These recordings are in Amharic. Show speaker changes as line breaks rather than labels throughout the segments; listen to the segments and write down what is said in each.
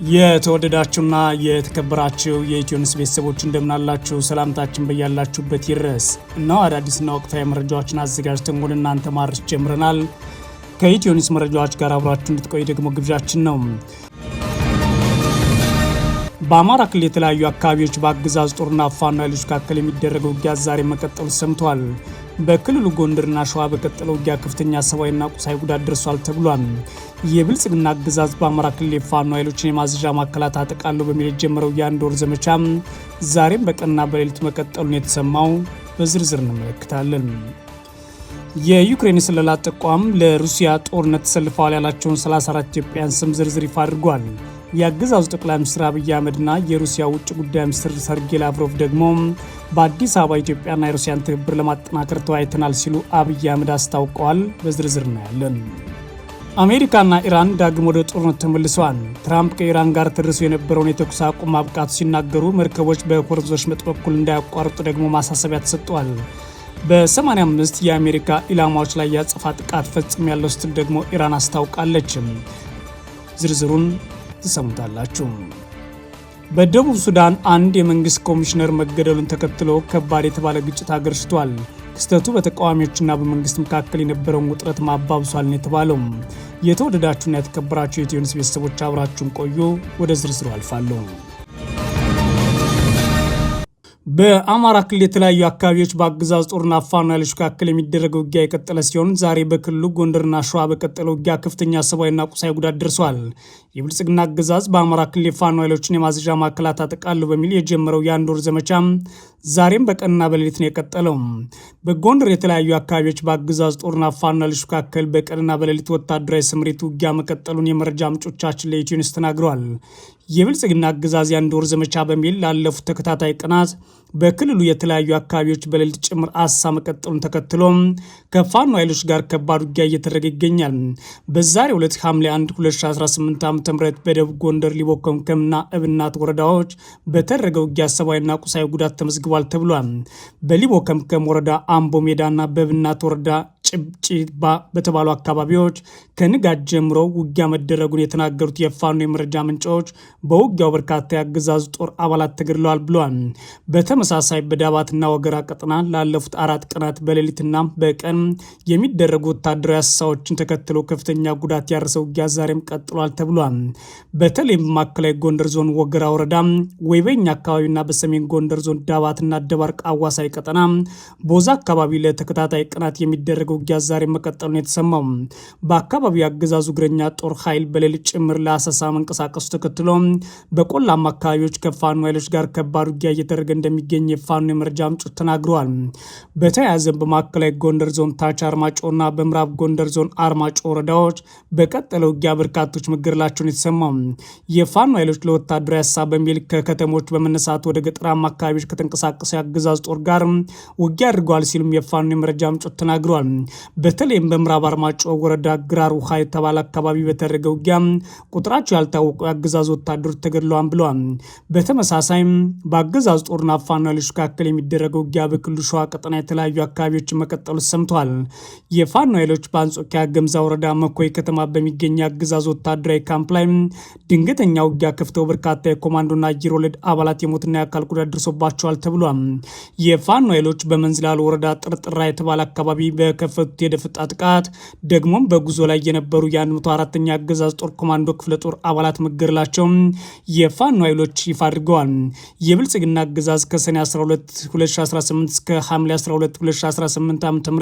የተወደዳችሁና የተከበራችሁ የኢትዮኒውስ ቤተሰቦች እንደምናላችሁ ሰላምታችን በያላችሁበት ይድረስ። እነሆ አዳዲስና ወቅታዊ መረጃዎችን አዘጋጅተን ወደ እናንተ ማድረስ ጀምረናል። ከኢትዮኒውስ መረጃዎች ጋር አብራችሁ እንድትቆዩ ደግሞ ግብዣችን ነው። በአማራ ክልል የተለያዩ አካባቢዎች በአገዛዙ ጦርና ፋኖ ኃይሎች መካከል የሚደረገው ውጊያ ዛሬ መቀጠሉ ሰምቷል። በክልሉ ጎንደርና ሸዋ በቀጠለው ውጊያ ከፍተኛ ሰብአዊና ቁሳዊ ጉዳት ደርሷል ተብሏል። የብልጽግና አገዛዝ በአማራ ክልል የፋኖ ኃይሎችን የማዘዣ ማዕከላት አጠቃለው በሚል የጀመረው የአንድ ወር ዘመቻ ዛሬም በቀንና በሌሊት መቀጠሉን የተሰማው በዝርዝር እንመለከታለን። የዩክሬን የስለላ ተቋም ለሩሲያ ጦርነት ተሰልፈዋል ያላቸውን 34 ኢትዮጵያውያን ስም ዝርዝር ይፋ አድርጓል። የአገዛዙ ጠቅላይ ሚኒስትር አብይ አህመድና የሩሲያ ውጭ ጉዳይ ሚኒስትር ሰርጌይ ላቭሮቭ ደግሞ በአዲስ አበባ ኢትዮጵያና የሩሲያን ትብብር ለማጠናከር ተወያይተናል ሲሉ አብይ አህመድ አስታውቀዋል። በዝርዝር እናያለን። አሜሪካና ኢራን ዳግም ወደ ጦርነት ተመልሰዋል። ትራምፕ ከኢራን ጋር ተደርሶ የነበረውን የተኩስ አቁም ማብቃቱ ሲናገሩ መርከቦች በሆርሙዝ ወሽመጥ በኩል እንዳያቋርጡ ደግሞ ማሳሰቢያ ተሰጥቷል። በ85 የአሜሪካ ኢላማዎች ላይ ያጸፋ ጥቃት ፈጽም ያለው ስትል ደግሞ ኢራን አስታውቃለች። ዝርዝሩን ትሰሙታላችሁ። በደቡብ ሱዳን አንድ የመንግስት ኮሚሽነር መገደሉን ተከትሎ ከባድ የተባለ ግጭት አገርሽቷል። ክስተቱ በተቃዋሚዎችና በመንግስት መካከል የነበረውን ውጥረት ማባብሷል ነው የተባለው። የተወደዳችሁና የተከበራችሁ የኢትዮኒውስ ቤተሰቦች አብራችሁን ቆዩ። ወደ ዝርዝሩ አልፋለሁ። በአማራ ክልል የተለያዩ አካባቢዎች በአገዛዙ ጦርና ፋኖ ኃይሎች መካከል የሚደረገው ውጊያ የቀጠለ ሲሆን ዛሬ በክልሉ ጎንደርና ሸዋ በቀጠለው ውጊያ ከፍተኛ ሰብአዊና ቁሳዊ ጉዳት ደርሷል። የብልጽግና አገዛዝ በአማራ ክልል የፋኖ ኃይሎችን የማዘዣ ማዕከላት አጠቃለሁ በሚል የጀመረው የአንድ ወር ዘመቻ ዛሬም በቀንና በሌሊት ነው የቀጠለው። በጎንደር የተለያዩ አካባቢዎች በአገዛዙ ጦርና ፋኖ ኃይሎች መካከል በቀንና በሌሊት ወታደራዊ ስምሪት ውጊያ መቀጠሉን የመረጃ ምንጮቻችን ለኢትዮኒውስ ተናግረዋል። የብልጽግና አገዛዝ የአንድ ወር ዘመቻ በሚል ላለፉት ተከታታይ ቀናት በክልሉ የተለያዩ አካባቢዎች በሌሊት ጭምር አሳ መቀጠሉን ተከትሎ ከፋኖ ኃይሎች ጋር ከባድ ውጊያ እየተደረገ ይገኛል። በዛሬው ዕለት ሐምሌ 1 2018 ዓ.ም በደቡብ ጎንደር ሊቦ ከምከምና እብናት ወረዳዎች በተደረገ ውጊያ ሰብአዊና ቁሳዊ ጉዳት ተመዝግቧል ተብሏል። በሊቦ ከምከም ወረዳ አምቦ ሜዳና በእብናት ወረዳ ጭብጭባ በተባሉ አካባቢዎች ከንጋት ጀምሮ ውጊያ መደረጉን የተናገሩት የፋኖ የመረጃ ምንጮች በውጊያው በርካታ የአገዛዙ ጦር አባላት ተገድለዋል ብለዋል። በተመሳሳይ በዳባትና ወገራ ቀጠና ላለፉት 4 ቀናት በሌሊትና በቀን የሚደረጉ ወታደራዊ አሰሳዎችን ተከትሎ ከፍተኛ ጉዳት ያረሰው ውጊያ ዛሬም ቀጥሏል ተብሏል። በተለይም በማዕከላዊ ጎንደር ዞን ወገራ ወረዳ ወይበኛ አካባቢና በሰሜን ጎንደር ዞን ዳባትና ደባርቅ አዋሳይ ቀጠና ቦዛ አካባቢ ለተከታታይ ቀናት የሚደረገው ውጊያ ዛሬ መቀጠሉን የተሰማው በአካባቢው የአገዛዙ እግረኛ ጦር ኃይል በሌሊት ጭምር ለአሰሳ መንቀሳቀሱ ተከትሎ በቆላማ አካባቢዎች ከፋኖ ኃይሎች ጋር ከባድ ውጊያ እየተደረገ እንደሚገኝ የፋኖ የመረጃ ምንጮች ተናግረዋል። በተያያዘም በማዕከላዊ ጎንደር ዞን ታች አርማጮና በምዕራብ ጎንደር ዞን አርማጮ ወረዳዎች በቀጠለ ውጊያ በርካቶች መገደላቸውን የተሰማው የፋኖ ኃይሎች ለወታደራዊ አሰሳ በሚል ከከተሞች በመነሳት ወደ ገጠራማ አካባቢዎች ከተንቀሳቀሰ የአገዛዙ ጦር ጋር ውጊያ አድርገዋል ሲሉም የፋኖ የመረጃ ምንጮች ተናግረዋል። በተለይም በምዕራብ አርማጮ ወረዳ ግራር ውሃ የተባለ አካባቢ በተደረገ ውጊያ ቁጥራቸው ያልታወቁ የአገዛዙ ወታደሮች ተገድለዋል ብለዋል። በተመሳሳይም በአገዛዙ ጦርና ፋኖ ኃይሎች መካከል የሚደረገው ውጊያ በክልሉ ሸዋ ቀጠና የተለያዩ አካባቢዎችን መቀጠሉ ሰምተዋል። የፋኖ ኃይሎች በአንጾኪያ ገምዛ ወረዳ መኮይ ከተማ በሚገኝ የአገዛዙ ወታደራዊ ካምፕ ላይ ድንገተኛ ውጊያ ከፍተው በርካታ የኮማንዶና አየር ወለድ አባላት የሞትና የአካል ጉዳት ደርሶባቸዋል ተብሏል። የፋኖ ኃይሎች በመንዝላል ወረዳ ጥርጥራ የተባለ አካባቢ በከፈቱት የደፈጣ ጥቃት ደግሞም በጉዞ ላይ የነበሩ የ104ኛ አገዛዝ ጦር ኮማንዶ ክፍለ ጦር አባላት መገደላቸው የፋኖ ኃይሎች ይፋ አድርገዋል። የብልጽግና አገዛዝ ከሰኔ 12 2018 እስከ ሐምሌ 12 2018 ዓ.ም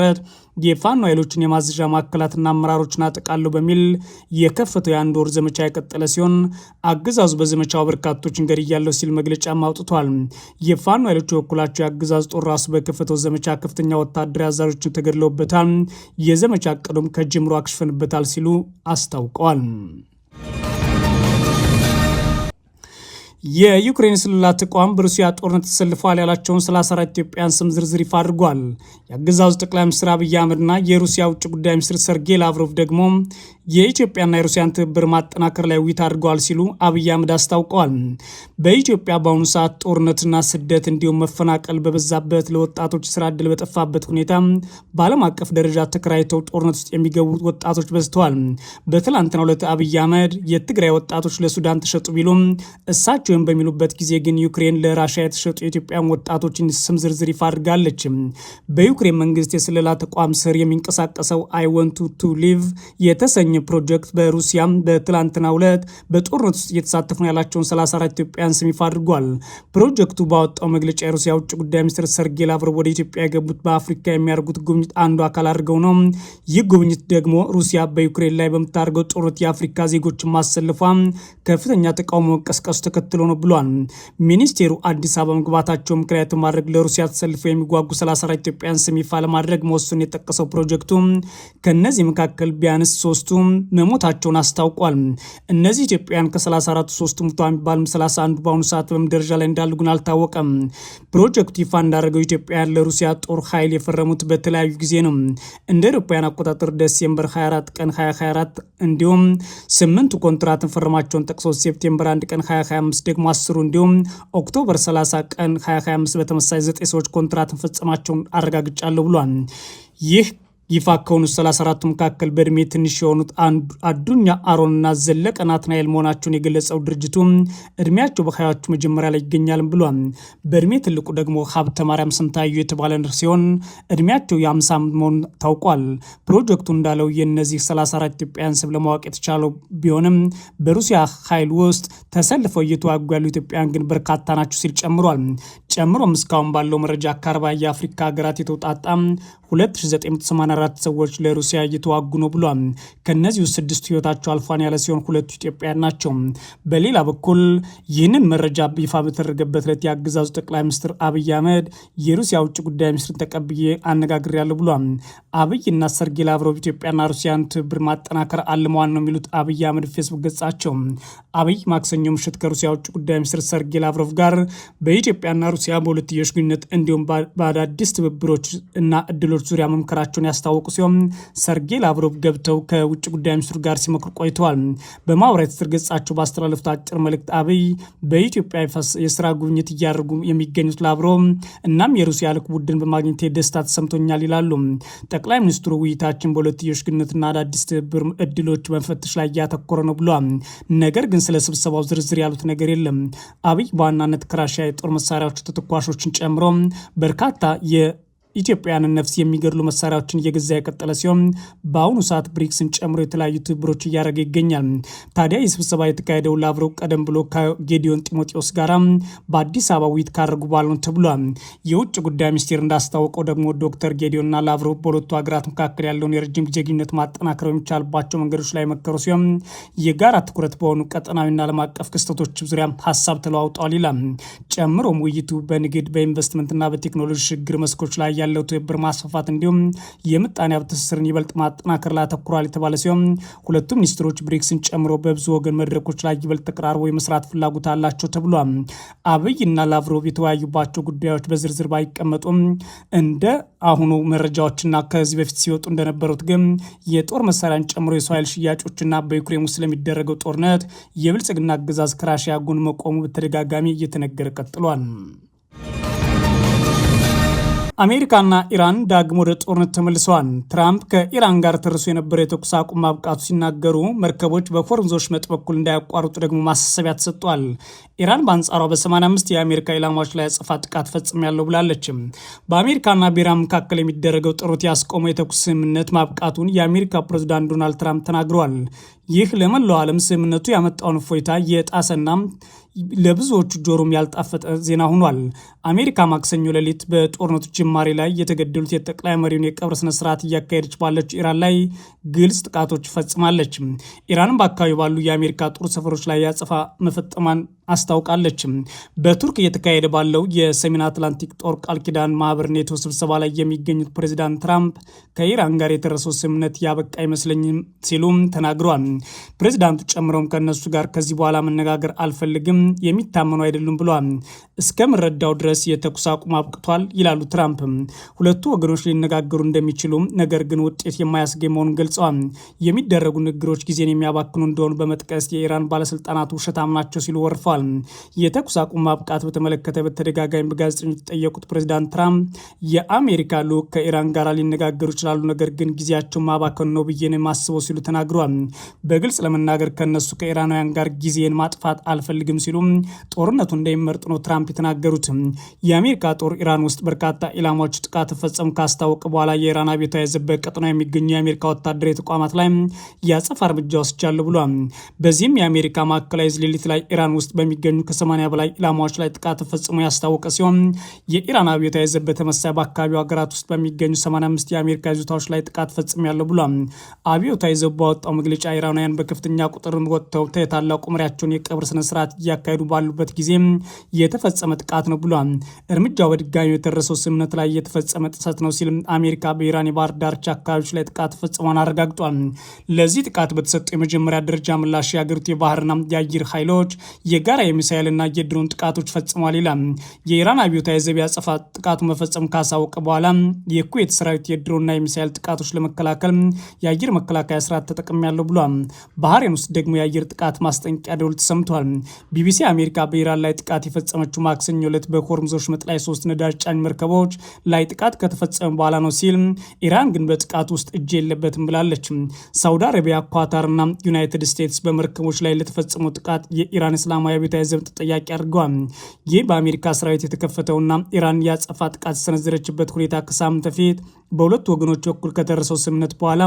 የፋኖ ኃይሎችን የማዘዣ ማዕከላትና አመራሮችን አጠቃለው በሚል የከፈተው የአንድ ወር ዘመቻ የቀጠለ ሲሆን አገዛዙ በዘመቻው በርካቶችን ገድያለሁ ሲል መግለጫ አውጥቷል። የፋኖ ኃይሎች በኩላቸው የአገዛዝ ጦር ራሱ በከፈተው ዘመቻ ከፍተኛ ወታደራዊ አዛዦችን ተገድለውበታል፣ የዘመቻ ዕቅዱም ከጅምሮ አክሽፈንበታል ሲሉ አስታውቀዋል። የዩክሬን ስለላ ተቋም በሩሲያ ጦርነት ተሰልፈዋል ያላቸውን 34 ኢትዮጵያን ስም ዝርዝር ይፋ አድርጓል። የአገዛዙ ጠቅላይ ሚኒስትር አብይ አህመድና የሩሲያ ውጭ ጉዳይ ሚኒስትር ሰርጌይ ላቭሮቭ ደግሞ የኢትዮጵያና የሩሲያን ትብብር ማጠናከር ላይ ውይይት አድርገዋል ሲሉ አብይ አህመድ አስታውቀዋል። በኢትዮጵያ በአሁኑ ሰዓት ጦርነትና ስደት እንዲሁም መፈናቀል በበዛበት ለወጣቶች ስራ ዕድል በጠፋበት ሁኔታ በዓለም አቀፍ ደረጃ ተከራይተው ጦርነት ውስጥ የሚገቡ ወጣቶች በዝተዋል። በትላንትናው ዕለት አብይ አህመድ የትግራይ ወጣቶች ለሱዳን ተሸጡ ቢሉም እሳቸው በሚሉበት ጊዜ ግን ዩክሬን ለራሽያ የተሸጡ የኢትዮጵያን ወጣቶችን ስም ዝርዝር ይፋ አድርጋለች። በዩክሬን መንግስት የስለላ ተቋም ስር የሚንቀሳቀሰው አይ ወንት ቱ ሊቭ የተሰኘ ፕሮጀክት በሩሲያም በትላንትናው ዕለት በጦርነት ውስጥ እየተሳተፉ ያላቸውን 34 ኢትዮጵያን ስም ይፋ አድርጓል። ፕሮጀክቱ ባወጣው መግለጫ የሩሲያ ውጭ ጉዳይ ሚኒስትር ሰርጌይ ላቭሮቭ ወደ ኢትዮጵያ የገቡት በአፍሪካ የሚያደርጉት ጉብኝት አንዱ አካል አድርገው ነው። ይህ ጉብኝት ደግሞ ሩሲያ በዩክሬን ላይ በምታደርገው ጦርነት የአፍሪካ ዜጎችን ማሰልፏ ከፍተኛ ተቃውሞ መቀስቀሱ ተከትሎ ነው ብሏል። ሚኒስቴሩ አዲስ አበባ መግባታቸው ምክንያት ማድረግ ለሩሲያ ተሰልፈው የሚጓጉ 34 ኢትዮጵያን ስም ይፋ ለማድረግ መወሰኑን የጠቀሰው ፕሮጀክቱ ከነዚህ መካከል ቢያንስ 3ቱ መሞታቸውን አስታውቋል። እነዚህ ኢትዮጵያን ከ34 3ቱ ሙተዋል ቢባልም 31 በአሁኑ ሰዓት በምን ደረጃ ላይ እንዳሉ ግን አልታወቀም። ፕሮጀክቱ ይፋ እንዳደረገው ኢትዮጵያን ለሩሲያ ጦር ኃይል የፈረሙት በተለያዩ ጊዜ ነው። እንደ አውሮፓውያን አቆጣጠር ዲሴምበር 24 ቀን 2024 እንዲሁም 8ቱ ኮንትራትን ፈረማቸውን ጠቅሶ ሴፕቴምበር 1 ቀን 2025 ደግሞ 10ሩ እንዲሁም ኦክቶበር 30 ቀን 2025 በተመሳሳይ 9 ሰዎች ኮንትራትን ፈጸማቸውን አረጋግጫለሁ ብሏል። ይህ ይፋ ከሆኑ 34ቱ መካከል በእድሜ ትንሽ የሆኑት አዱኛ አሮንና ዘለቀ ናትናኤል መሆናቸውን የገለጸው ድርጅቱ እድሜያቸው በሀያዎቹ መጀመሪያ ላይ ይገኛል ብሏል። በእድሜ ትልቁ ደግሞ ሀብተ ማርያም ስንታዩ የተባለ ሲሆን እድሜያቸው የ50 ዓመት መሆኑ ታውቋል። ፕሮጀክቱ እንዳለው የእነዚህ 34 ኢትዮጵያውያን ስም ለማወቅ የተቻለው ቢሆንም በሩሲያ ኃይል ውስጥ ተሰልፈው እየተዋጉ ያሉ ኢትዮጵያውያን ግን በርካታ ናቸው ሲል ጨምሯል። ጨምሮም እስካሁን ባለው መረጃ ከ40 የአፍሪካ ሀገራት የተውጣጣ 2984 ሰዎች ለሩሲያ እየተዋጉ ነው ብሏል። ከነዚህ ውስጥ 6ቱ ህይወታቸው አልፏን ያለ ሲሆን 2ቱ ኢትዮጵያውያን ናቸው። በሌላ በኩል ይህንን መረጃ ይፋ በተደረገበት ዕለት የአገዛዙ ጠቅላይ ሚኒስትር አብይ አህመድ የሩሲያ ውጭ ጉዳይ ሚኒስትርን ተቀብዬ አነጋግሬያለሁ ብሏል። አብይና ሰርጌይ ላቭሮቭ ኢትዮጵያና ሩሲያን ትብብር ማጠናከር አልመዋል ነው የሚሉት አብይ አህመድ ፌስቡክ ገጻቸው። አብይ ማክሰኞ ምሽት ከሩሲያ ውጭ ጉዳይ ሚኒስትር ሰርጌይ ላቭሮቭ ጋር በኢትዮጵያና ሩሲያ በሁለትዮሽ ግንኙነት እንዲሁም በአዳዲስ ትብብሮች እና እድሎች ዙሪያ መምከራቸውን ያስታወቁ ሲሆን ሰርጌይ ላቭሮቭ ገብተው ከውጭ ጉዳይ ሚኒስትሩ ጋር ሲመክሩ ቆይተዋል። በማህበራዊ ትስስር ገጻቸው ባስተላለፉት አጭር መልእክት አብይ በኢትዮጵያ የስራ ጉብኝት እያደረጉ የሚገኙት ላቭሮቭ እናም የሩሲያ ልዑክ ቡድን በማግኘት ደስታ ተሰምቶኛል ይላሉ። ጠቅላይ ሚኒስትሩ ውይይታችን በሁለትዮሽ ግንኙነትና አዳዲስ ትብብር እድሎች መፈተሽ ላይ እያተኮረ ነው ብሏል። ነገር ግን ስለ ስብሰባው ዝርዝር ያሉት ነገር የለም። አብይ በዋናነት ከራሽያ የጦር መሳሪያዎች ተተኳሾችን ጨምሮ በርካታ ኢትዮጵያውያንን ነፍስ የሚገድሉ መሳሪያዎችን እየገዛ የቀጠለ ሲሆን በአሁኑ ሰዓት ብሪክስን ጨምሮ የተለያዩ ትብብሮች እያደረገ ይገኛል። ታዲያ የስብሰባ የተካሄደው ላቭሮቭ ቀደም ብሎ ከጌዲዮን ጢሞቴዎስ ጋር በአዲስ አበባ ውይይት ካደረጉ በኋላ ነው ተብሏል። የውጭ ጉዳይ ሚኒስቴር እንዳስታወቀው ደግሞ ዶክተር ጌዲዮንና ላቭሮቭ በሁለቱ ሀገራት መካከል ያለውን የረጅም ጊዜ ግንኙነት ማጠናከር የሚቻልባቸው መንገዶች ላይ መከሩ ሲሆን የጋራ ትኩረት በሆኑ ቀጠናዊና ዓለም አቀፍ ክስተቶች ዙሪያ ሀሳብ ተለዋውጠዋል ይላል። ጨምሮም ውይይቱ በንግድ በኢንቨስትመንትና በቴክኖሎጂ ሽግግር መስኮች ላይ ያለው ትብብር ማስፋፋት እንዲሁም የምጣኔ ሀብት ትስስርን ይበልጥ ማጠናከር ላይ አተኩሯል የተባለ ሲሆን ሁለቱም ሚኒስትሮች ብሪክስን ጨምሮ በብዙ ወገን መድረኮች ላይ ይበልጥ ተቀራርቦ የመስራት ፍላጎት አላቸው ተብሏል። አብይና ላቭሮቭ የተወያዩባቸው ጉዳዮች በዝርዝር ባይቀመጡም እንደ አሁኑ መረጃዎችና ከዚህ በፊት ሲወጡ እንደነበሩት ግን የጦር መሳሪያን ጨምሮ የሰው ኃይል ሽያጮችና በዩክሬን ውስጥ ስለሚደረገው ጦርነት የብልጽግና አገዛዝ ከራሽያ ጎን መቆሙ በተደጋጋሚ እየተነገረ ቀጥሏል። አሜሪካና ኢራን ዳግም ወደ ጦርነት ተመልሰዋል። ትራምፕ ከኢራን ጋር ተርሶ የነበረ የተኩስ አቁም ማብቃቱ ሲናገሩ መርከቦች በሆርሙዝ ወሽመጥ በኩል እንዳያቋርጡ ደግሞ ማሳሰቢያ ተሰጥቷል። ኢራን በአንጻሯ በ85 የአሜሪካ ኢላማዎች ላይ አጸፋ ጥቃት ፈጽሜያለሁ ብላለች። በአሜሪካና በኢራን መካከል የሚደረገው ጦርነት ያስቆመው የተኩስ ስምምነት ማብቃቱን የአሜሪካ ፕሬዝዳንት ዶናልድ ትራምፕ ተናግረዋል። ይህ ለመላው ዓለም ስምምነቱ ያመጣውን እፎይታ የጣሰና ለብዙዎቹ ጆሮም ያልጣፈጠ ዜና ሆኗል። አሜሪካ ማክሰኞ ሌሊት በጦርነቱ ጅማሬ ላይ የተገደሉት የጠቅላይ መሪውን የቀብር ስነስርዓት እያካሄደች ባለችው ኢራን ላይ ግልጽ ጥቃቶች ፈጽማለች። ኢራንም በአካባቢ ባሉ የአሜሪካ ጦር ሰፈሮች ላይ ያጸፋ መፈጸሟን አስታውቃለች። በቱርክ እየተካሄደ ባለው የሰሜን አትላንቲክ ጦር ቃል ኪዳን ማህበር ኔቶ ስብሰባ ላይ የሚገኙት ፕሬዚዳንት ትራምፕ ከኢራን ጋር የተደረሰው ስምምነት ያበቃ አይመስለኝም ሲሉም ተናግረዋል። ፕሬዚዳንቱ ጨምረውም ከእነሱ ጋር ከዚህ በኋላ መነጋገር አልፈልግም፣ የሚታመኑ አይደሉም ብለዋል። እስከምረዳው ድረስ የተኩስ አቁም አብቅቷል ይላሉ ትራምፕ። ሁለቱ ወገኖች ሊነጋገሩ እንደሚችሉ ነገር ግን ውጤት የማያስገኝ መሆኑን ገልጸዋል። የሚደረጉ ንግግሮች ጊዜን የሚያባክኑ እንደሆኑ በመጥቀስ የኢራን ባለስልጣናት ውሸታም ናቸው ሲሉ ወርፈዋል። የተኩስ አቁም ማብቃት በተመለከተ በተደጋጋሚ በጋዜጠኞች የተጠየቁት ፕሬዚዳንት ትራምፕ የአሜሪካ ልዑክ ከኢራን ጋር ሊነጋገሩ ይችላሉ፣ ነገር ግን ጊዜያቸውን ማባከኑ ነው ብዬ ነው የማስበው ሲሉ ተናግረዋል። በግልጽ ለመናገር ከነሱ ከኢራናውያን ጋር ጊዜን ማጥፋት አልፈልግም ሲሉ ጦርነቱ እንደሚመርጡ ነው ትራምፕ የተናገሩት። የአሜሪካ ጦር ኢራን ውስጥ በርካታ ኢላማዎች ጥቃት ፈጸሙ ካስታወቀ በኋላ የኢራን አብዮታዊ ዘብ በቀጠናው የሚገኙ የአሜሪካ ወታደራዊ ተቋማት ላይ ያጸፋ እርምጃ ወስጃለሁ ብሏል። በዚህም የአሜሪካ ማዕከላዊ ሌሊት ላይ ኢራን ውስጥ በሚገኙ ከ80 በላይ ኢላማዎች ላይ ጥቃት ፈጽሞ ያስታወቀ ሲሆን የኢራን አብዮታዊ ዘብ በተመሳሳይ በአካባቢው ሀገራት ውስጥ በሚገኙ 85 የአሜሪካ ይዞታዎች ላይ ጥቃት ፈጽሜያለሁ ብሏል። አብዮታዊ ዘብ ባወጣው መግለጫ ኢራናውያን በከፍተኛ ቁጥር ወጥተው የታላቁ መሪያቸውን የቀብር ስነስርዓት እያካሄዱ ባሉበት ጊዜ የተፈጸመ ጥቃት ነው ብሏል። እርምጃው በድጋሚ የተደረሰው ስምምነት ላይ የተፈጸመ ጥሰት ነው ሲል አሜሪካ በኢራን የባህር ዳርቻ አካባቢዎች ላይ ጥቃት ፈጽሟን አረጋግጧል። ለዚህ ጥቃት በተሰጠው የመጀመሪያ ደረጃ ምላሽ የሀገሪቱ የባህርና የአየር ኃይሎች የጋራ የሚሳኤልና የድሮን ጥቃቶች ፈጽሟል ይላል። የኢራን አብዮታዊ ዘብ ያጸፋ ጥቃቱ መፈጸም ካሳወቀ በኋላ የኩዌት ሰራዊት የድሮንና የሚሳኤል ጥቃቶች ለመከላከል የአየር መከላከያ ስርዓት ተጠቅሜያለሁ ብሏል። ባህሬን ውስጥ ደግሞ የአየር ጥቃት ማስጠንቀቂያ ደወል ተሰምቷል። ቢቢሲ አሜሪካ በኢራን ላይ ጥቃት የፈጸመችው ማክሰኞ ዕለት በሆርሙዝ ወሽመጥ ላይ 3 ነዳጅ ጫኝ መርከቦች ላይ ጥቃት ከተፈጸመ በኋላ ነው ሲል፣ ኢራን ግን በጥቃቱ ውስጥ እጅ የለበትም ብላለች። ሳውዲ አረቢያ፣ ኳታርና ዩናይትድ ስቴትስ በመርከቦች ላይ ለተፈጸመው ጥቃት የኢራን እስላማዊ አብዮታዊ ዘብ ተጠያቂ አድርገዋል። ይህ በአሜሪካ ሰራዊት የተከፈተውና ኢራን ያጸፋ ጥቃት የሰነዘረችበት ሁኔታ ከሳምንት በፊት በሁለቱ ወገኖች በኩል ከደረሰው ስምምነት በኋላ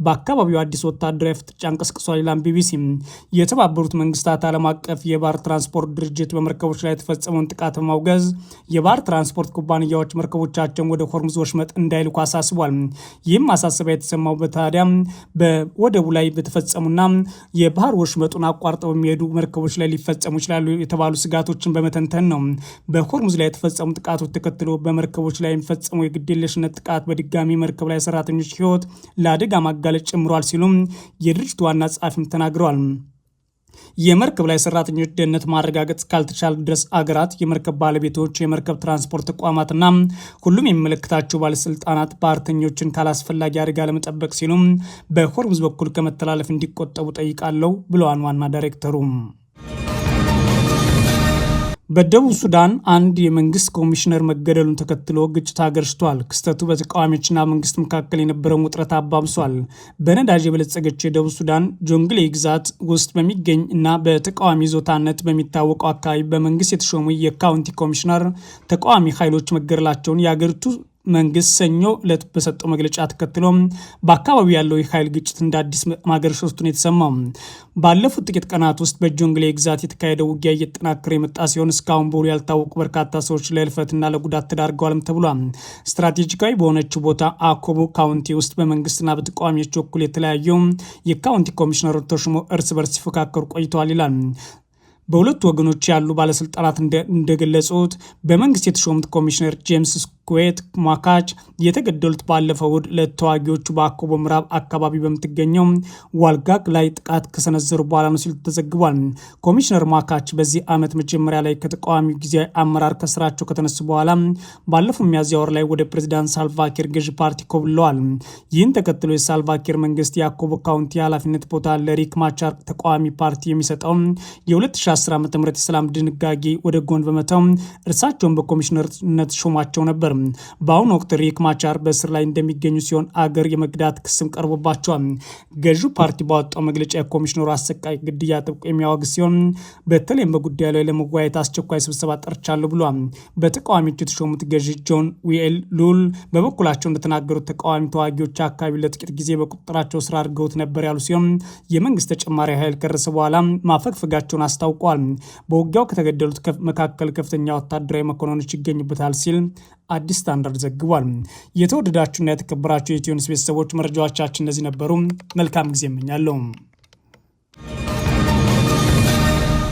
በአካባቢው አዲስ ወታደራዊ ፍጥጫ እንቀስቅሷል ይላል ቢቢሲ። የተባበሩት መንግስታት ዓለም አቀፍ የባህር ትራንስፖርት ድርጅት በመርከቦች ላይ የተፈጸመውን ጥቃት በማውገዝ የባህር ትራንስፖርት ኩባንያዎች መርከቦቻቸውን ወደ ሆርሙዝ ወሽመጥ እንዳይልኩ አሳስቧል። ይህም ማሳሰቢያ የተሰማው በታዲያ በወደቡ ላይ በተፈጸሙና የባህር ወሽመጡን አቋርጠው የሚሄዱ መርከቦች ላይ ሊፈጸሙ ይችላሉ የተባሉ ስጋቶችን በመተንተን ነው። በሆርሙዝ ላይ የተፈጸሙ ጥቃቶች ተከትሎ በመርከቦች ላይ የሚፈጸመው የግዴለሽነት ጥቃት በድጋሚ መርከብ ላይ ሰራተኞች ህይወት ለአደጋ ማጋለጥ ጨምሯል ሲሉም የድርጅቱ ዋና ጸሐፊም ተናግረዋል። የመርከብ ላይ ሰራተኞች ደህንነት ማረጋገጥ ካልተቻለ ድረስ አገራት፣ የመርከብ ባለቤቶች፣ የመርከብ ትራንስፖርት ተቋማትና ሁሉም የሚመለከታቸው ባለስልጣናት ባህርተኞችን ካላስፈላጊ አደጋ ለመጠበቅ ሲሉም በሆርሙዝ በኩል ከመተላለፍ እንዲቆጠቡ ጠይቃለሁ ብለዋል ዋና ዳይሬክተሩ። በደቡብ ሱዳን አንድ የመንግስት ኮሚሽነር መገደሉን ተከትሎ ግጭት አገርሽቷል። ክስተቱ በተቃዋሚዎችና መንግስት መካከል የነበረውን ውጥረት አባብሷል። በነዳጅ የበለጸገችው የደቡብ ሱዳን ጆንግሌ ግዛት ውስጥ በሚገኝ እና በተቃዋሚ ይዞታነት በሚታወቀው አካባቢ በመንግስት የተሾሙ የካውንቲ ኮሚሽነር ተቃዋሚ ኃይሎች መገደላቸውን የአገሪቱ መንግስት ሰኞ ዕለት በሰጠው መግለጫ ተከትሎ በአካባቢው ያለው የኃይል ግጭት እንደ አዲስ ማገርሸቱን የተሰማው ባለፉት ጥቂት ቀናት ውስጥ በጆንግሌ ግዛት የተካሄደው ውጊያ እየተጠናከረ የመጣ ሲሆን እስካሁን በውል ያልታወቁ በርካታ ሰዎች ለህልፈትና ለጉዳት ተዳርገዋልም ተብሏል። ስትራቴጂካዊ በሆነችው ቦታ አኮቦ ካውንቲ ውስጥ በመንግስትና በተቃዋሚዎች በኩል የተለያዩ የካውንቲ ኮሚሽነሮች ተሾሞ እርስ በርስ ሲፎካከሩ ቆይተዋል ይላል። በሁለቱ ወገኖች ያሉ ባለስልጣናት እንደገለጹት በመንግስት የተሾሙት ኮሚሽነር ጄምስ ኩዌት ማካች የተገደሉት ባለፈው እሁድ ለተዋጊዎቹ በአኮቦ ምዕራብ አካባቢ በምትገኘው ዋልጋግ ላይ ጥቃት ከሰነዘሩ በኋላ ነው ሲሉ ተዘግቧል። ኮሚሽነር ማካች በዚህ ዓመት መጀመሪያ ላይ ከተቃዋሚው ጊዜያዊ አመራር ከስራቸው ከተነሱ በኋላ ባለፈው ሚያዝያ ወር ላይ ወደ ፕሬዚዳንት ሳልቫኪር ገዢ ፓርቲ ኮብለዋል። ይህን ተከትሎ የሳልቫኪር መንግስት የአኮቦ ካውንቲ ኃላፊነት ቦታ ለሪክ ማቻር ተቃዋሚ ፓርቲ የሚሰጠው የ2010 ዓ.ም የሰላም ድንጋጌ ወደ ጎን በመተው እርሳቸውን በኮሚሽነርነት ሾማቸው ነበር። በአሁኑ ወቅት ሪክ ማቻር በእስር ላይ እንደሚገኙ ሲሆን አገር የመግዳት ክስም ቀርቦባቸዋል። ገዢው ፓርቲ ባወጣው መግለጫ የኮሚሽነሩ አሰቃቂ ግድያ ጥብቆ የሚያወግዝ ሲሆን በተለይም በጉዳዩ ላይ ለመወያየት አስቸኳይ ስብሰባ ጠርቻለሁ ብሏል። በተቃዋሚዎች የተሾሙት ገዢ ጆን ዊኤል ሉል በበኩላቸው እንደተናገሩት ተቃዋሚ ተዋጊዎች አካባቢ ለጥቂት ጊዜ በቁጥጥራቸው ስራ አድርገውት ነበር ያሉ ሲሆን የመንግስት ተጨማሪ ኃይል ከደረሰ በኋላ ማፈግፈጋቸውን አስታውቋል። በውጊያው ከተገደሉት መካከል ከፍተኛ ወታደራዊ መኮንኖች ይገኙበታል ሲል አዲስ ስታንዳርድ ዘግቧል። የተወደዳችሁና የተከበራችሁ የኢትዮ ኒውስ ቤተሰቦች መረጃዎቻችን እነዚህ ነበሩ። መልካም ጊዜ እመኛለሁ።